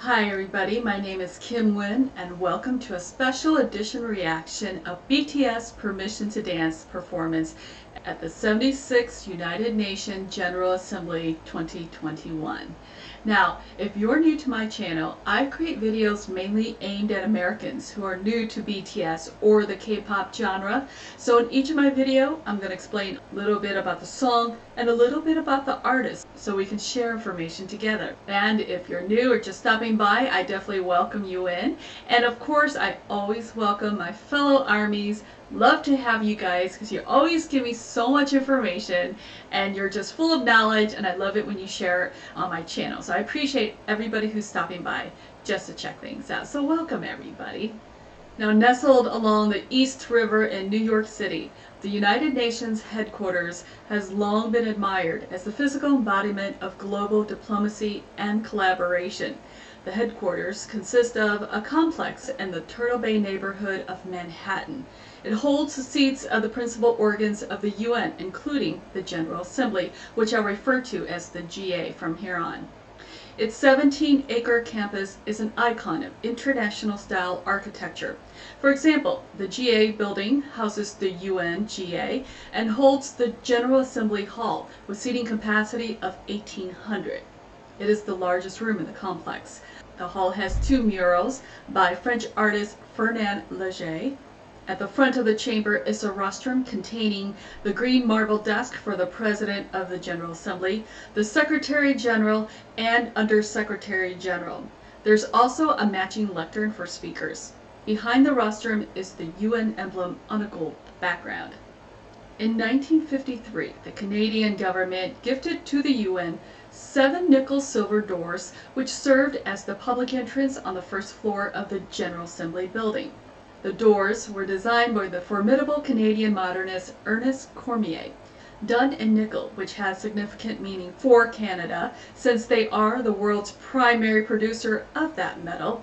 Hi everybody, my name is Kim Wynn and welcome to a special edition reaction of BTS Permission to Dance performance at the 76th United Nations General Assembly 2021. Now, if you're new to my channel, I create videos mainly aimed at Americans who are new to BTS or the K-pop genre. So in each of my videos, I'm going to explain a little bit about the song and a little bit about the artist so we can share information together. And if you're new or just stopping by, I definitely welcome you in. And of course, I always welcome my fellow ARMYs. Love to have you guys because you always give me so much information and you're just full of knowledge, and I love it when you share it on my channel. So I appreciate everybody who's stopping by just to check things out. So welcome everybody. Now, nestled along the East River in New York City, the United Nations headquarters has long been admired as the physical embodiment of global diplomacy and collaboration. The headquarters consist of a complex in the Turtle Bay neighborhood of Manhattan. It holds the seats of the principal organs of the UN, including the General Assembly, which I'll refer to as the GA from here on. Its 17-acre campus is an icon of international-style architecture. For example, the GA building houses the UN GA and holds the General Assembly Hall with seating capacity of 1,800. It is the largest room in the complex. The hall has two murals by French artist Fernand Léger. At the front of the chamber is a rostrum containing the green marble desk for the President of the General Assembly, the Secretary General, and Under-Secretary General. There's also a matching lectern for speakers. Behind the rostrum is the UN emblem on a gold background. In 1953, the Canadian government gifted to the UN 7 nickel-silver doors which served as the public entrance on the first floor of the General Assembly building. The doors were designed by the formidable Canadian modernist Ernest Cormier, done in nickel, which has significant meaning for Canada since they are the world's primary producer of that metal.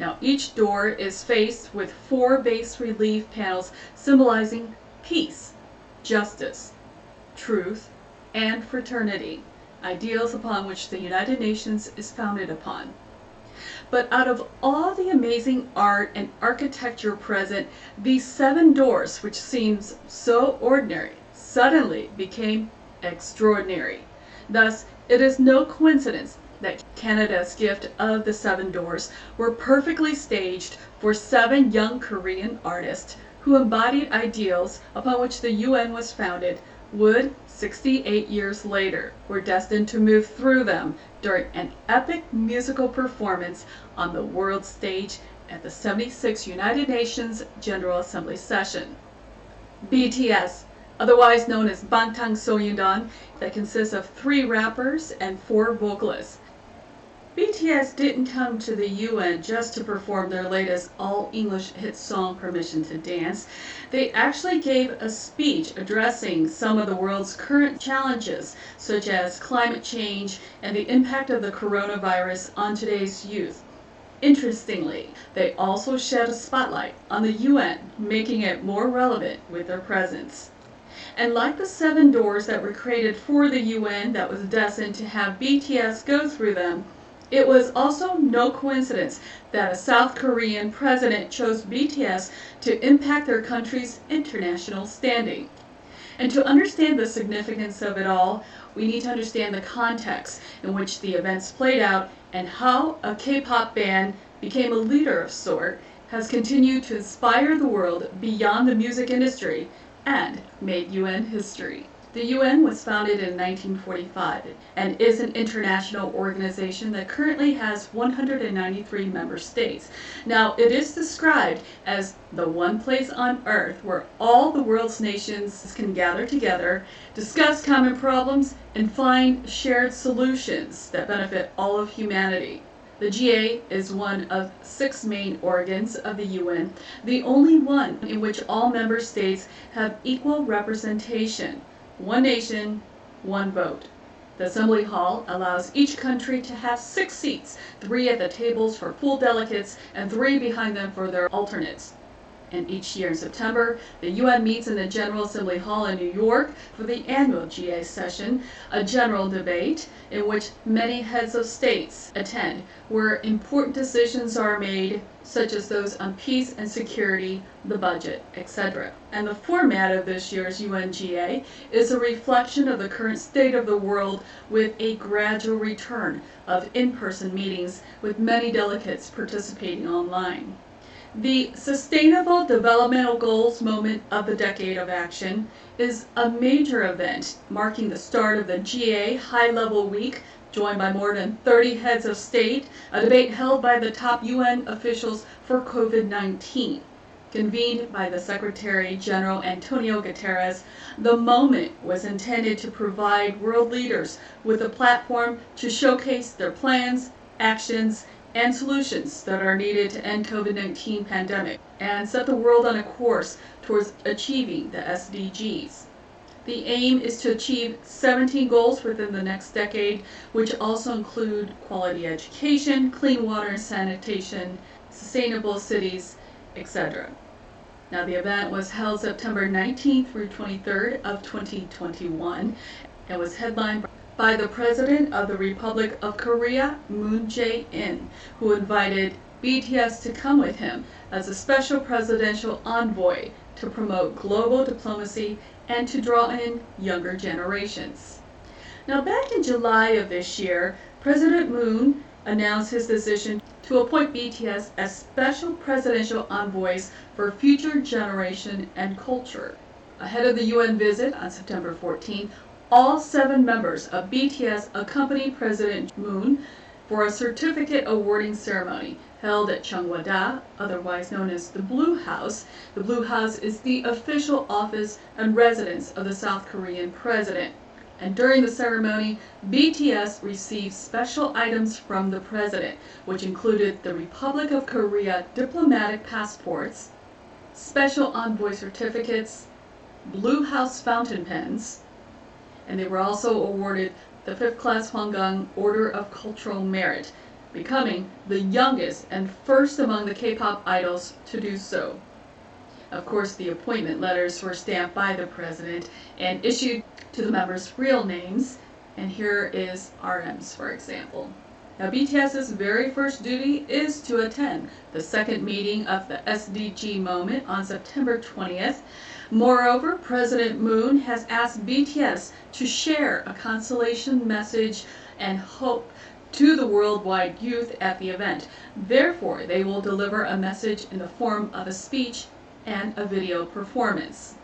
Now, each door is faced with 4 bas relief panels symbolizing peace, justice, truth, and fraternity, ideals upon which the United Nations is founded upon. But out of all the amazing art and architecture present, these 7 doors, which seems so ordinary, suddenly became extraordinary. Thus, it is no coincidence that Canada's gift of the 7 doors were perfectly staged for 7 young Korean artists who embodied ideals upon which the UN was founded, would 68 years later were destined to move through them during an epic musical performance on the world stage at the 76th United Nations General Assembly session. BTS, otherwise known as Bangtan, that consists of 3 rappers and 4 vocalists. BTS didn't come to the UN just to perform their latest all-English hit song, Permission to Dance. They actually gave a speech addressing some of the world's current challenges, such as climate change and the impact of the coronavirus on today's youth. Interestingly, they also shed a spotlight on the UN, making it more relevant with their presence. And like the 7 doors that were created for the UN that was destined to have BTS go through them, it was also no coincidence that a South Korean president chose BTS to impact their country's international standing. And to understand the significance of it all, we need to understand the context in which the events played out and how a K-pop band became a leader of sort, has continued to inspire the world beyond the music industry, and made UN history. The UN was founded in 1945 and is an international organization that currently has 193 member states. Now, it is described as the one place on earth where all the world's nations can gather together, discuss common problems, and find shared solutions that benefit all of humanity. The GA is one of 6 main organs of the UN, the only one in which all member states have equal representation. One nation, one vote. The Assembly Hall allows each country to have 6 seats, 3 at the tables for full delegates and 3 behind them for their alternates. And each year in September, the UN meets in the General Assembly Hall in New York for the annual GA session, a general debate in which many heads of states attend, where important decisions are made, such as those on peace and security, the budget, etc. And the format of this year's UNGA is a reflection of the current state of the world with a gradual return of in-person meetings with many delegates participating online. The Sustainable Developmental Goals Moment of the Decade of Action is a major event marking the start of the GA High-Level Week, joined by more than 30 heads of state, a debate held by the top UN officials for COVID-19. Convened by the Secretary General Antonio Guterres, the moment was intended to provide world leaders with a platform to showcase their plans, actions, and solutions that are needed to end COVID-19 pandemic and set the world on a course towards achieving the SDGs. The aim is to achieve 17 goals within the next decade, which also include quality education, clean water and sanitation, sustainable cities, etc. Now, the event was held September 19th through 23rd of 2021 and was headlined by the President of the Republic of Korea, Moon Jae-in, who invited BTS to come with him as a special presidential envoy to promote global diplomacy and to draw in younger generations. Now, back in July of this year, President Moon announced his decision to appoint BTS as special presidential envoys for future generation and culture. Ahead of the UN visit on September 14th, all 7 members of BTS accompanied President Moon for a certificate awarding ceremony held at Cheongwada, otherwise known as the Blue House. The Blue House is the official office and residence of the South Korean president. And during the ceremony, BTS received special items from the president, which included the Republic of Korea diplomatic passports, special envoy certificates, Blue House fountain pens, and they were also awarded the 5th Class Hwanggang Order of Cultural Merit, becoming the youngest and first among the K-pop idols to do so. Of course, the appointment letters were stamped by the president and issued to the members' real names, and here is RM's, for example. Now, BTS's very first duty is to attend the second meeting of the SDG Moment on September 20th. Moreover, President Moon has asked BTS to share a consolation message and hope to the worldwide youth at the event. Therefore, they will deliver a message in the form of a speech and a video performance.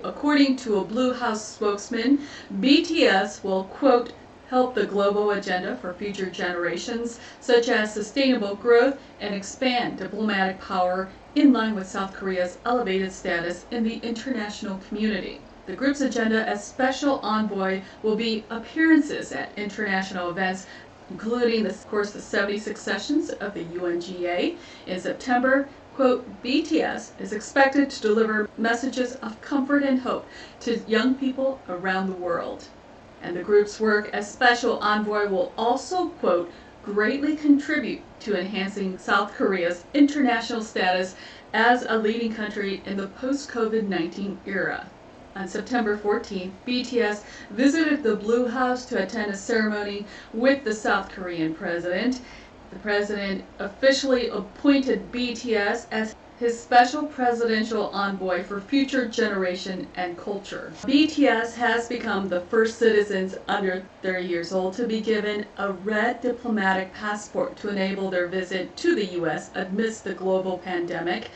According to a Blue House spokesman, BTS will, quote, help the global agenda for future generations, such as sustainable growth, and expand diplomatic power in line with South Korea's elevated status in the international community. The group's agenda as special envoy will be appearances at international events, including, of course, the 76th sessions of the UNGA in September. Quote, BTS is expected to deliver messages of comfort and hope to young people around the world. And the group's work as special envoy will also, quote, greatly contribute to enhancing South Korea's international status as a leading country in the post-COVID-19 era. On September 14th, BTS visited the Blue House to attend a ceremony with the South Korean president. The president officially appointed BTS as his special presidential envoy for future generation and culture. BTS has become the first citizens under 30 years old to be given a red diplomatic passport to enable their visit to the U.S. amidst the global pandemic.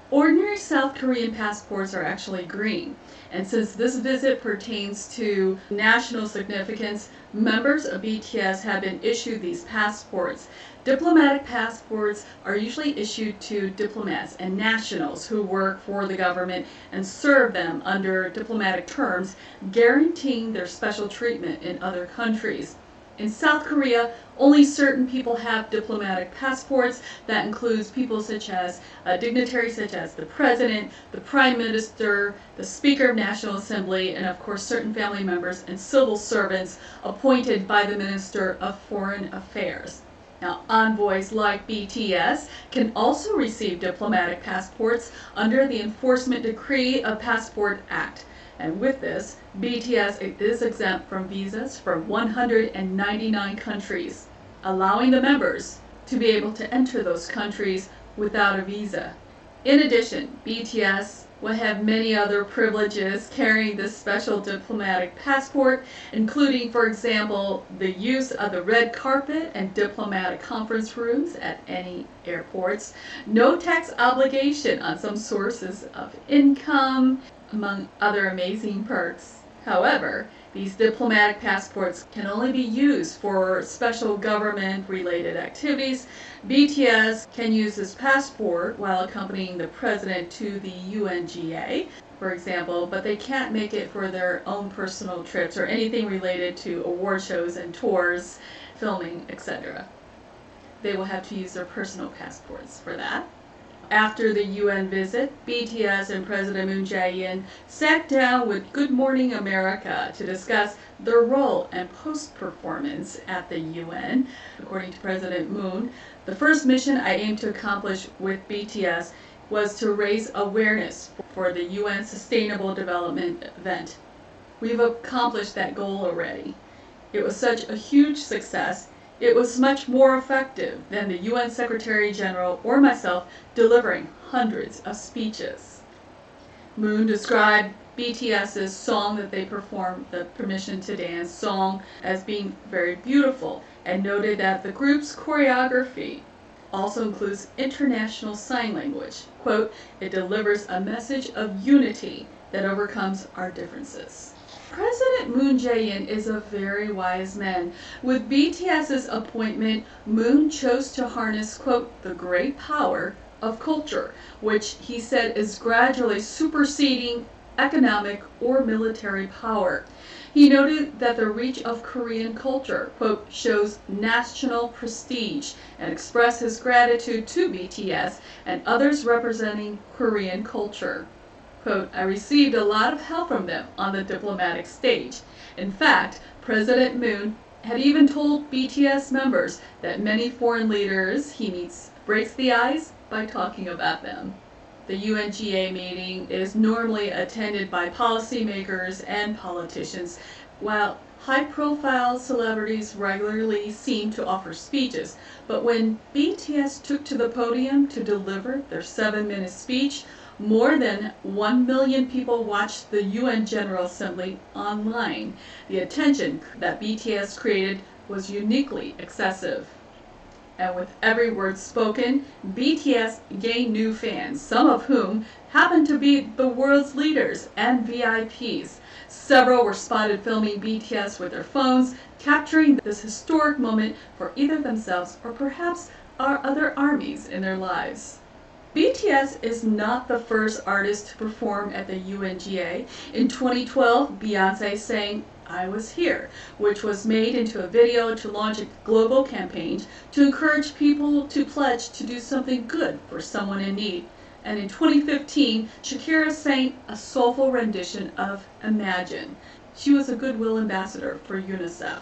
Ordinary South Korean passports are actually green. And since this visit pertains to national significance, members of BTS have been issued these passports. Diplomatic passports are usually issued to diplomats and nationals who work for the government and serve them under diplomatic terms, guaranteeing their special treatment in other countries. In South Korea, only certain people have diplomatic passports. That includes people such as dignitaries such as the president, the prime minister, the speaker of National Assembly, and of course certain family members and civil servants appointed by the Minister of Foreign Affairs. Now, envoys like BTS can also receive diplomatic passports under the Enforcement Decree of Passport Act. And with this, BTS is exempt from visas for 199 countries, allowing the members to be able to enter those countries without a visa. In addition, BTS will have many other privileges carrying this special diplomatic passport, including, for example, the use of the red carpet and diplomatic conference rooms at any airports, no tax obligation on some sources of income, among other amazing perks. However, these diplomatic passports can only be used for special government-related activities. BTS can use this passport while accompanying the president to the UNGA, for example, but they can't make it for their own personal trips or anything related to award shows and tours, filming, etc. They will have to use their personal passports for that. After the UN visit, BTS and President Moon Jae-in sat down with Good Morning America to discuss their role and post-performance at the UN. According to President Moon, the first mission I aim to accomplish with BTS was to raise awareness for the UN Sustainable Development event. We've accomplished that goal already. It was such a huge success. It was much more effective than the UN Secretary General or myself delivering hundreds of speeches. Moon described BTS's song that they performed, the Permission to Dance song, as being very beautiful, and noted that the group's choreography also includes international sign language. Quote, "It delivers a message of unity that overcomes our differences." President Moon Jae-in is a very wise man. With BTS's appointment, Moon chose to harness, quote, "the great power of culture," which he said is gradually superseding economic or military power. He noted that the reach of Korean culture, quote, "shows national prestige," and expressed his gratitude to BTS and others representing Korean culture. Quote, "I received a lot of help from them on the diplomatic stage. In fact, President Moon had even told BTS members that many foreign leaders he meets breaks the ice by talking about them." The UNGA meeting is normally attended by policymakers and politicians, while high-profile celebrities regularly seem to offer speeches. But when BTS took to the podium to deliver their 7-minute speech, more than 1 million people watched the UN General Assembly online. The attention that BTS created was uniquely excessive. And with every word spoken, BTS gained new fans, some of whom happened to be the world's leaders and VIPs. Several were spotted filming BTS with their phones, capturing this historic moment for either themselves or perhaps our other armies in their lives. BTS is not the first artist to perform at the UNGA. In 2012, Beyonce sang "I Was Here," which was made into a video to launch a global campaign to encourage people to pledge to do something good for someone in need. And in 2015, Shakira sang a soulful rendition of "Imagine." She was a goodwill ambassador for UNICEF.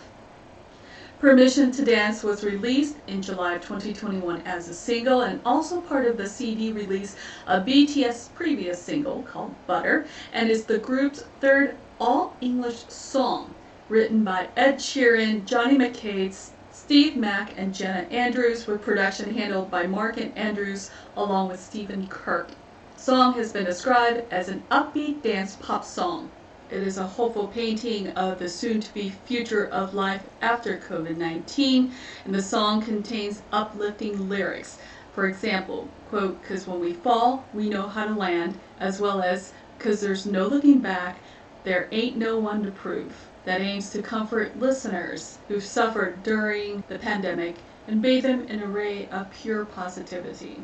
Permission to Dance was released in July of 2021 as a single and also part of the CD release of BTS' previous single called Butter, and is the group's third all-English song, written by Ed Sheeran, Johnny McCabe, Steve Mack, and Jenna Andrews, with production handled by Mark and Andrews along with Stephen Kirk. The song has been described as an upbeat dance pop song. It is a hopeful painting of the soon-to-be future of life after COVID-19, and the song contains uplifting lyrics. For example, quote, "'Cause when we fall, we know how to land," as well as "'Cause there's no looking back, there ain't no one to prove," that aims to comfort listeners who've suffered during the pandemic and bathe them in a ray of pure positivity.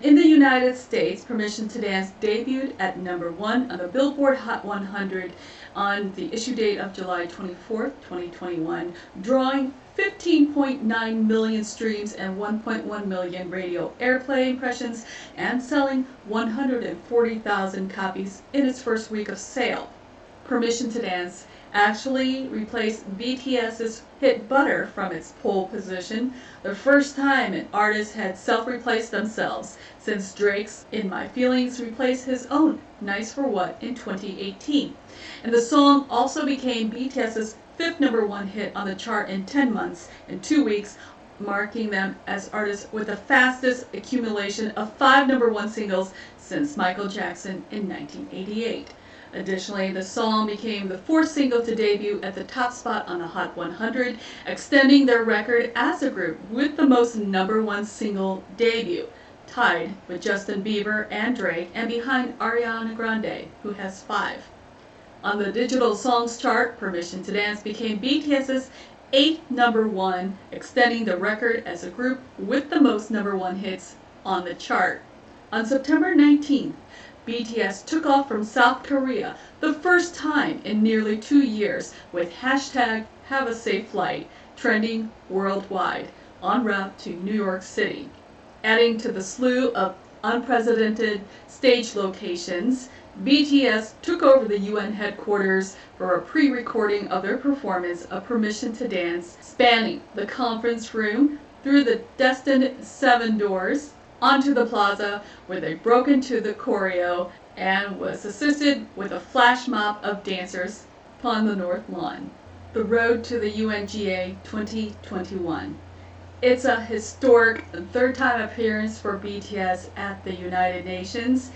In the United States, Permission to Dance debuted at number 1 on the Billboard Hot 100 on the issue date of July 24, 2021, drawing 15.9 million streams and 1.1 million radio airplay impressions and selling 140,000 copies in its first week of sale. Permission to Dance actually replaced BTS's hit Butter from its pole position, the first time an artist had self-replaced themselves, since Drake's In My Feelings replaced his own Nice for What in 2018. And the song also became BTS's fifth #1 hit on the chart in 10 months and 2 weeks, marking them as artists with the fastest accumulation of 5 #1 singles since Michael Jackson in 1988. Additionally, the song became the fourth single to debut at the top spot on the Hot 100, extending their record as a group with the most #1 single debut, tied with Justin Bieber and Drake, and behind Ariana Grande, who has 5. On the digital songs chart, Permission to Dance became BTS's 8th #1, extending the record as a group with the most #1 hits on the chart. On September 19th, BTS took off from South Korea the first time in nearly 2 years with hashtag Have a Safe Flight trending worldwide en route to New York City. Adding to the slew of unprecedented stage locations, BTS took over the UN headquarters for a pre-recording of their performance of Permission to Dance, spanning the conference room through the destined 7 doors onto the plaza, where they broke into the choreo and was assisted with a flash mob of dancers upon the North Lawn. The road to the UNGA 2021. It's a historic third-time appearance for BTS at the United Nations.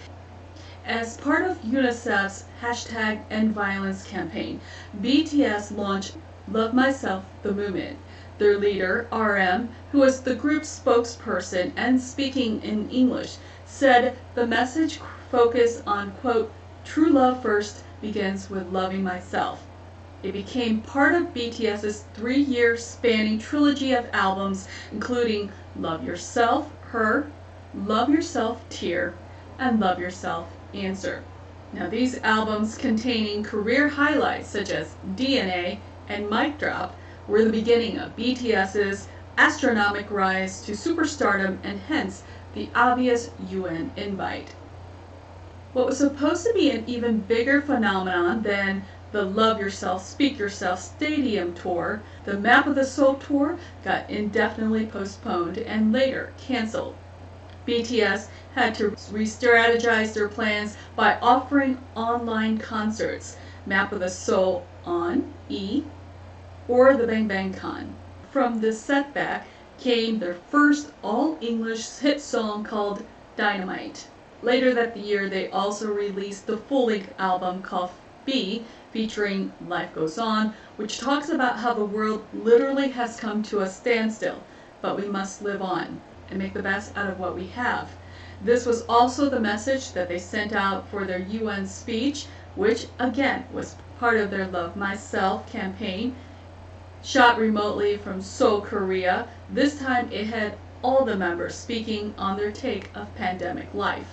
As part of UNICEF's #EndViolence campaign, BTS launched Love Myself, the Movement. Their leader, RM, who was the group's spokesperson and speaking in English, said the message focused on, quote, true love first begins with loving myself. It became part of BTS's 3-year spanning trilogy of albums, including Love Yourself, Her, Love Yourself, Tear, and Love Yourself, Answer. Now, these albums containing career highlights such as DNA and Mic Drop were the beginning of BTS's astronomical rise to superstardom, and hence the obvious UN invite. What was supposed to be an even bigger phenomenon than the Love Yourself, Speak Yourself stadium tour, the Map of the Soul tour, got indefinitely postponed and later canceled. BTS had to re-strategize their plans by offering online concerts, Map of the Soul on E, or the Bang Bang Con. From this setback came their first all-English hit song called Dynamite. Later that year, they also released the full-length album called B, featuring Life Goes On, which talks about how the world literally has come to a standstill, but we must live on and make the best out of what we have. This was also the message that they sent out for their UN speech, which again was part of their Love Myself campaign, shot remotely from Seoul, Korea. This time it had all the members speaking on their take of pandemic life.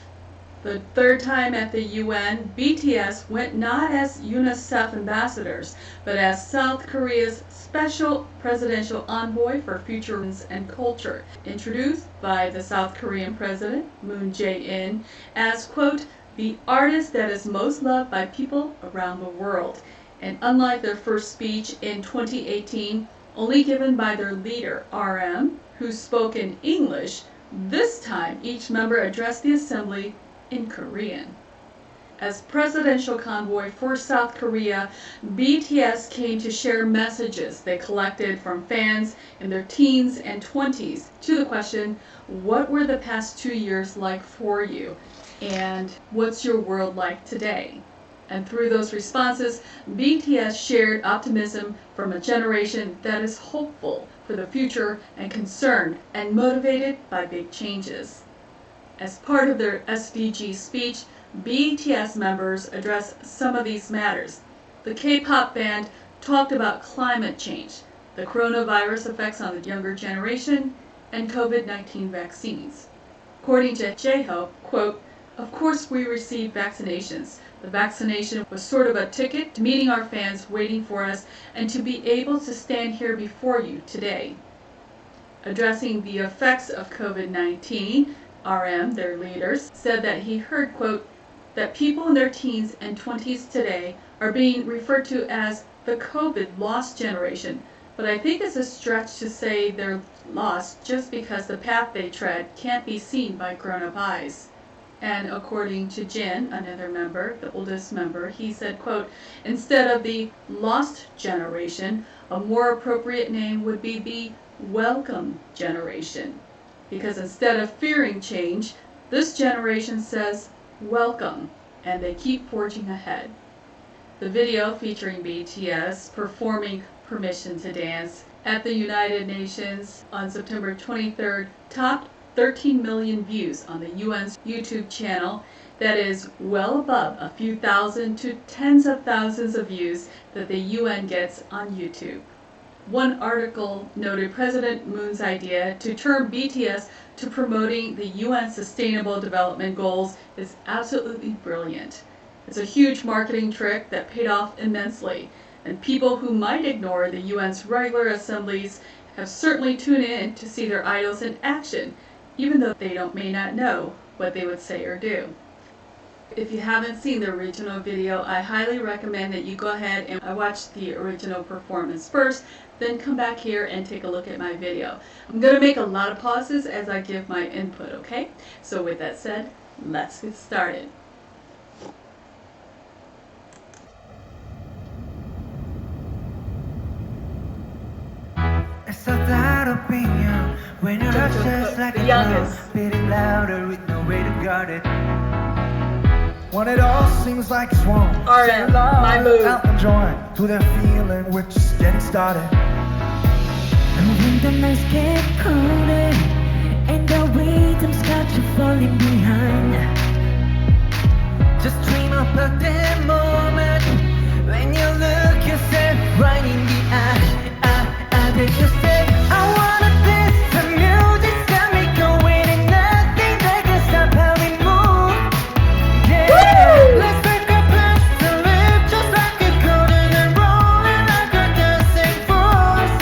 The third time at the UN, BTS went not as UNICEF ambassadors, but as South Korea's special presidential envoy for future and culture, introduced by the South Korean president, Moon Jae-in, as, quote, the artist that is most loved by people around the world. And unlike their first speech in 2018, only given by their leader, RM, who spoke in English, this time each member addressed the assembly in Korean. As presidential convoy for South Korea, BTS came to share messages they collected from fans in their teens and 20s to the question, what were the past 2 years like for you? And what's your world like today? And through those responses, BTS shared optimism from a generation that is hopeful for the future and concerned and motivated by big changes. As part of their SDG speech, BTS members addressed some of these matters. The K-pop band talked about climate change, the coronavirus effects on the younger generation, and COVID-19 vaccines. According to J-Hope, quote, of course we received vaccinations. The vaccination was sort of a ticket to meeting our fans waiting for us and to be able to stand here before you today. Addressing the effects of COVID-19, RM, their leaders, said that he heard, quote, that people in their teens and 20s today are being referred to as the COVID lost generation, but I think it's a stretch to say they're lost just because the path they tread can't be seen by grown-up eyes. And according to Jin, another member, the oldest member, he said, quote, "Instead of the lost generation, a more appropriate name would be the welcome generation. Because instead of fearing change, this generation says welcome, and they keep forging ahead." The video featuring BTS performing Permission to Dance at the United Nations on September 23rd topped 13 million views on the UN's YouTube channel. That is well above a few thousand to tens of thousands of views that the UN gets on YouTube. One article noted President Moon's idea to turn BTS to promoting the UN Sustainable Development Goals is absolutely brilliant. It's a huge marketing trick that paid off immensely, and people who might ignore the UN's regular assemblies have certainly tuned in to see their idols in action, even though they may not know what they would say or do. If you haven't seen the original video, I highly recommend that you go ahead and watch the original performance first, then come back here and take a look at my video. I'm going to make a lot of pauses as I give my input, okay? So with that said, let's get started. It's without opinion when you're just like the a youngest. drum, beating louder with no way to guard it. When it all seems like it's wrong, RM, my move. out and join to that feeling we're just getting started. And when the nights get colder and the rhythms got you falling behind, Just dream about that moment when you look yourself right in the eye. Then you say, I wanna dance, the music's got me going and nothing that can stop how we move. Yeah, Woo! let's make a plan to live just like a golden and rolling like a dancing force.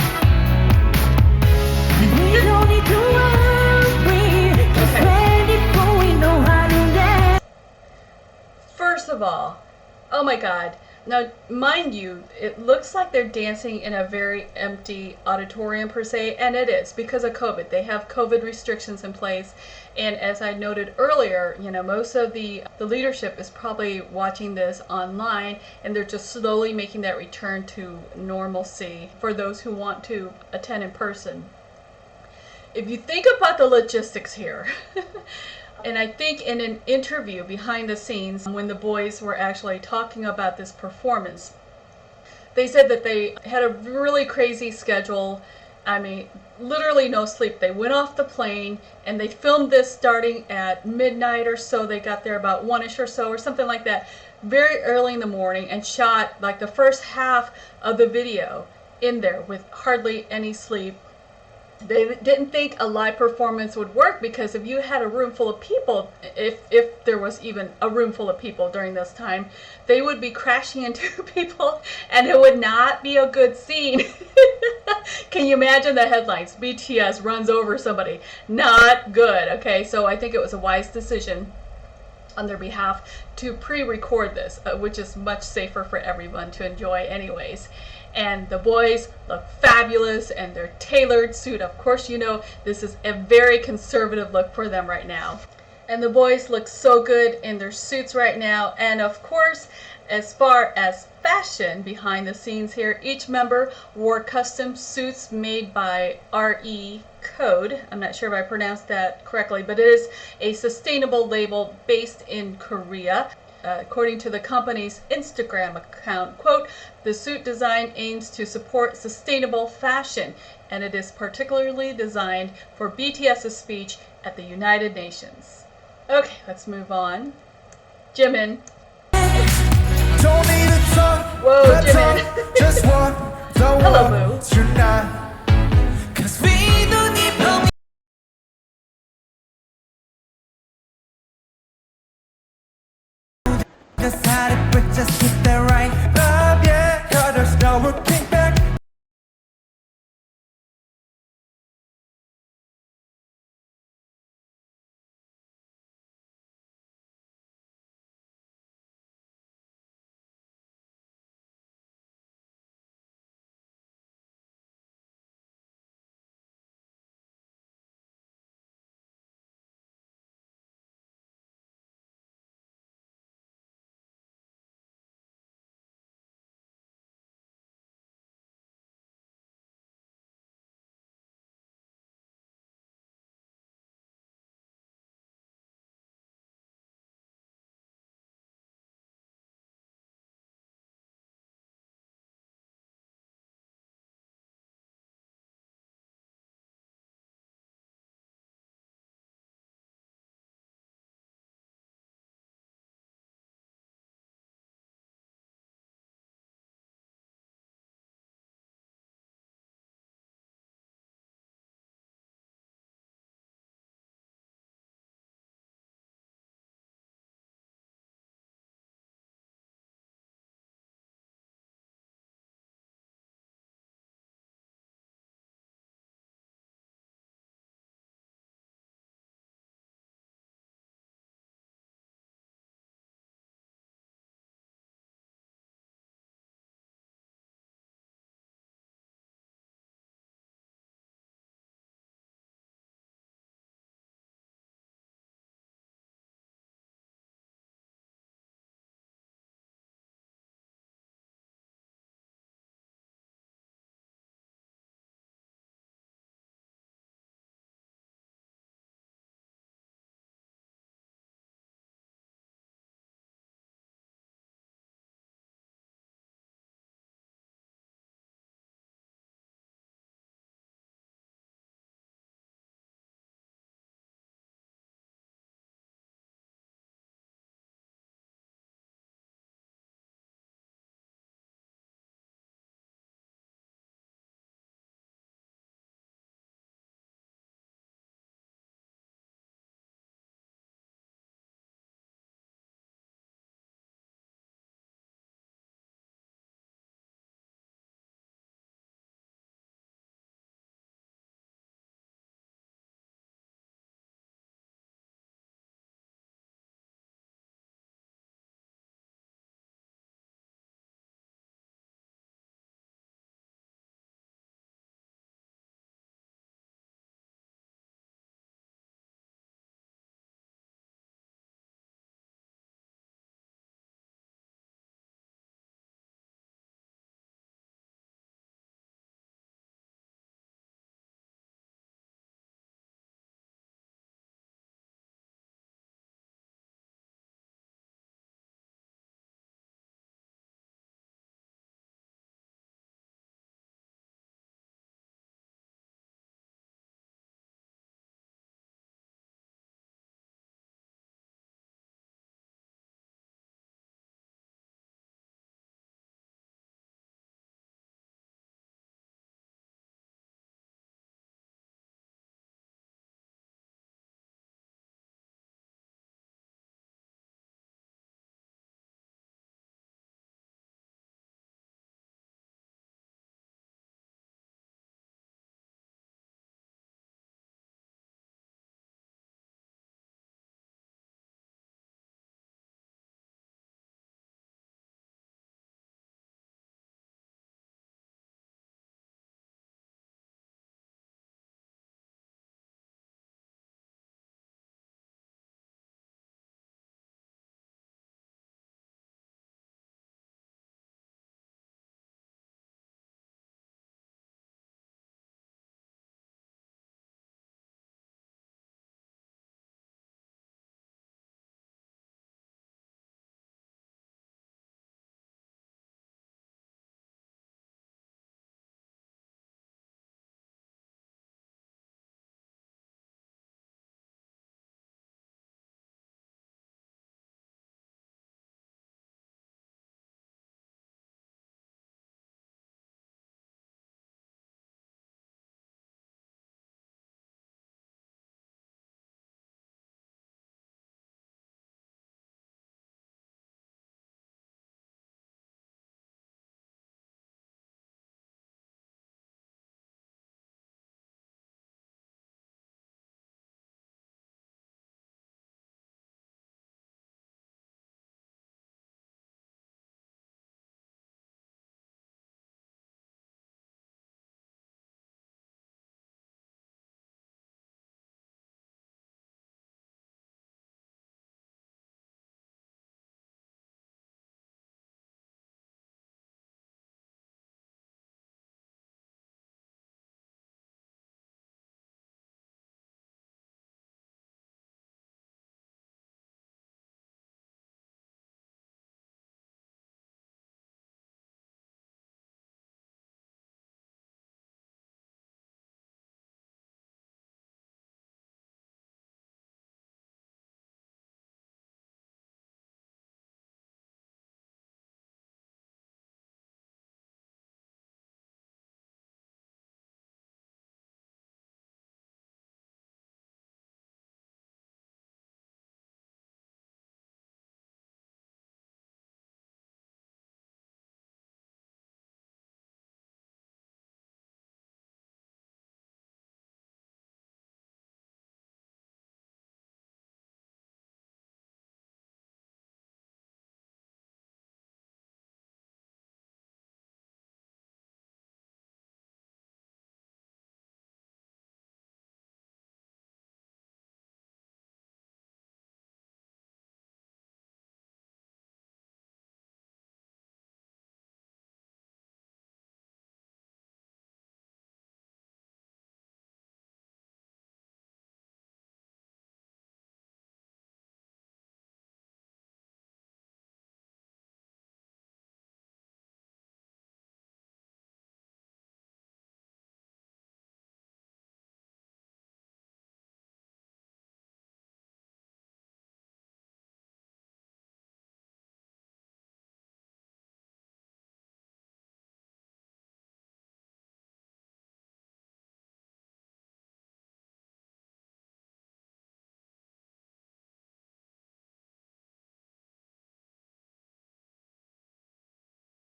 we don't need to worry, just ready for we know how to dance. First of all, oh my God. Now, mind you, it looks like they're dancing in a very empty auditorium per se, and it is because of COVID. They have COVID restrictions in place, and as I noted earlier, you know, most of the leadership is probably watching this online, and they're just slowly making that return to normalcy for those who want to attend in person. If you think about the logistics here, and I think in an interview behind the scenes when the boys were actually talking about this performance, they said that they had a really crazy schedule. I mean, literally no sleep. They went off the plane and they filmed this starting at midnight or so. They got there about 1-ish or so or something like that, very early in the morning, and shot like the first half of the video in there with hardly any sleep. They didn't think a live performance would work because if you had a room full of people, if there was even a room full of people during this time, they would be crashing into people and it would not be a good scene. Can you imagine the headlines? BTS runs over somebody. Not good, okay? So I think it was a wise decision on their behalf to pre-record this, which is much safer for everyone to enjoy anyways. And the boys look fabulous in their tailored suit. Of course, you know this is a very conservative look for them right now. And the boys look so good in their suits right now. And of course, as far as fashion behind the scenes here, each member wore custom suits made by RE Code. I'm not sure if I pronounced that correctly, but it is a sustainable label based in Korea. According to the company's Instagram account, quote, "The suit design aims to support sustainable fashion, and it is particularly designed for BTS's speech at the United Nations." Okay, let's move on. Jimin. Don't need to talk, Whoa, let's Jimin. talk, just